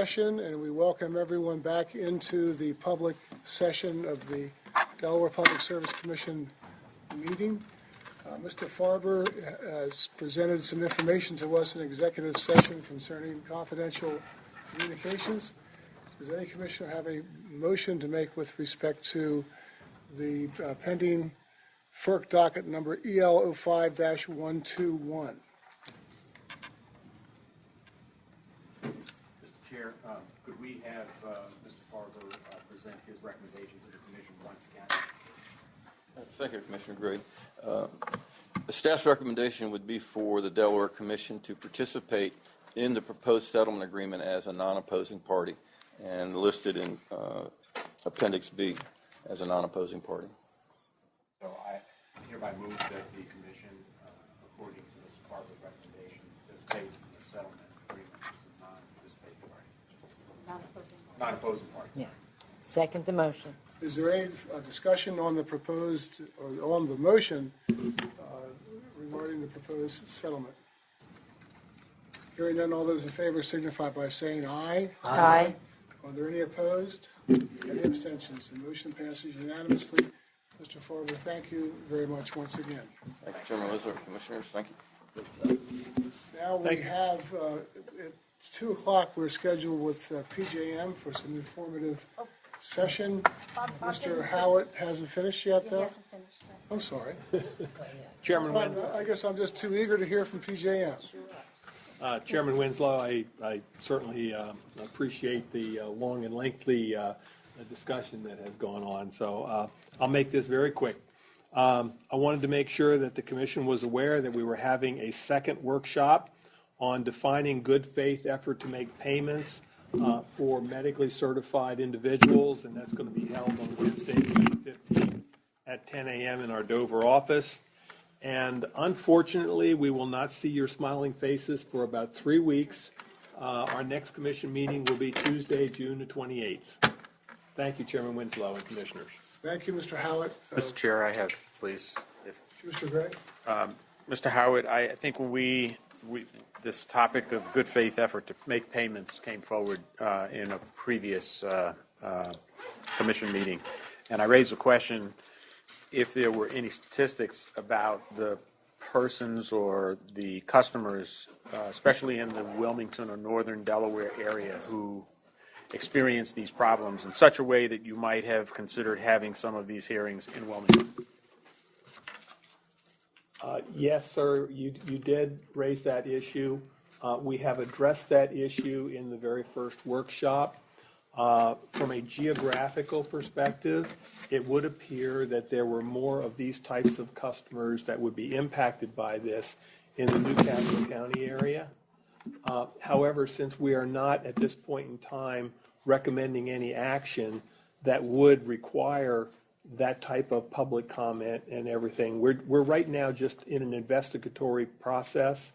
Session, and we welcome everyone back into the public session of the Delaware Public Service Commission meeting. Mr. Farber has presented some information to us in executive session concerning confidential communications. Does any commissioner have a motion to make with respect to the pending FERC docket number EL 05-121? Chair, could we have Mr. Farber present his recommendation to the Commission once again? Thank you, Commissioner Gray. The staff's recommendation would be for the Delaware Commission to participate in the proposed settlement agreement as a non-opposing party, and listed in Appendix B as a non-opposing party. So I hereby move that the Commission, according to Mr. Farber's recommendation, participate in the settlement agreement as a non-participating party. Non-opposing party. Yeah. Second the motion. Is there any discussion on the proposed, or on the motion regarding the proposed settlement? Hearing none, all those in favor signify by saying aye. Aye. Are there any opposed? Any abstentions? The motion passes unanimously. Mr. Farber, thank you very much once again. Thank you, Chairman Whistler, Commissioners. Thank you. Now we have, at 2 o'clock, we're scheduled with PJM for some informative session. Mr. Howitt hasn't finished yet, though? He hasn't finished yet. I'm sorry. Chairman Winslow, I guess I'm just too eager to hear from PJM. Chairman Winslow, I certainly appreciate the long and lengthy discussion that has gone on. So I'll make this very quick. I wanted to make sure that the Commission was aware that we were having a second workshop on defining good faith effort to make payments for medically certified individuals, and that's going to be held on Wednesday, June 15th at 10 a.m. in our Dover office. And unfortunately, we will not see your smiling faces for about 3 weeks. Our next Commission meeting will be Tuesday, June the 28th. Thank you, Chairman Winslow and Commissioners. Thank you, Mr. Howitt. Mr. Chair, I have, please. Mr. Gray? Mr. Howitt, I think when this topic of good faith effort to make payments came forward in a previous Commission meeting, and I raised a question if there were any statistics about the persons or the customers, especially in the Wilmington or northern Delaware area, who experience these problems in such a way that you might have considered having some of these hearings in Wilmington. Yes, sir, you did raise that issue. We have addressed that issue in the very first workshop. From a geographical perspective, it would appear that there were more of these types of customers that would be impacted by this in the Newcastle County area. However, since we are not at this point in time recommending any action that would require that type of public comment and everything, we're right now just in an investigatory process.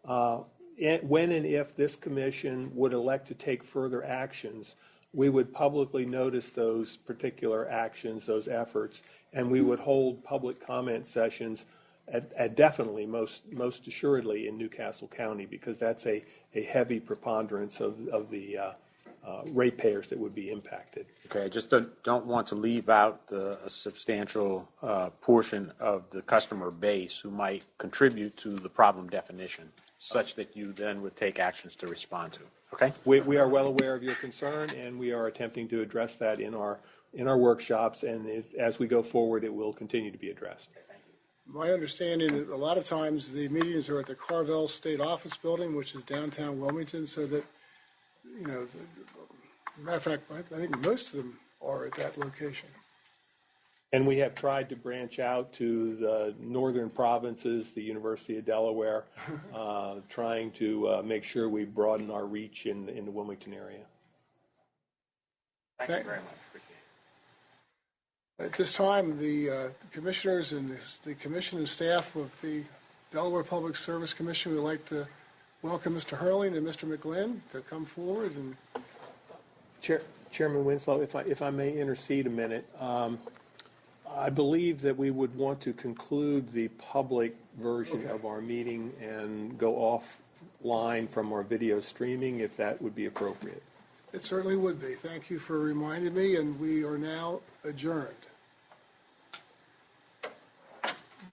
When and if this Commission would elect to take further actions, we would publicly notice those particular actions, those efforts, and we would hold public comment sessions at definitely, most assuredly, in Newcastle County, because that's a heavy preponderance of the ratepayers that would be impacted. Okay, I just don't want to leave out a substantial portion of the customer base who might contribute to the problem definition, such that you then would take actions to respond to. Okay? We are well aware of your concern, and we are attempting to address that in our workshops, and as we go forward, it will continue to be addressed. My understanding is a lot of times the meetings are at the Carvel State Office Building, which is downtown Wilmington, so that, you know, matter of fact, I think most of them are at that location. And we have tried to branch out to the northern provinces, the University of Delaware, trying to make sure we broaden our reach in the Wilmington area. Thank you very much. Appreciate it. At this time, the commissioners and the commission and staff of the Delaware Public Service Commission would like to welcome Mr. Hurling and Mr. McGlynn to come forward. And Chairman Winslow, if I may intercede a minute. I believe that we would want to conclude the public version of our meeting and go offline from our video streaming, if that would be appropriate. It certainly would be. Thank you for reminding me, and we are now adjourned.